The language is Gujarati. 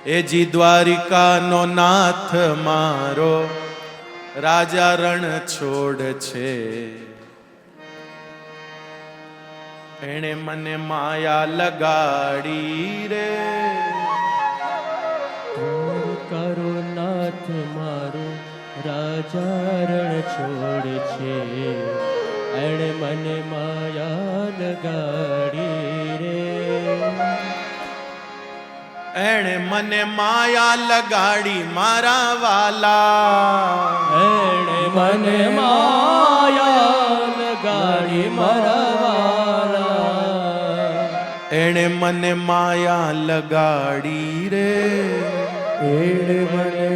એજી દ્વારિકાનો નાથ મારો રાજા રણ છોડ છે. એણે મને માયા લગાડી રે. કરો નાથ મારો રાજા રણ છોડ છે. એણે મને માયા લગાડી રે. એણે મને માયા લગાડી મારા વાલા. એણે મને માયા લગાડી મારા વાલા. એણે મને માયા લગાડી રે. એણે મને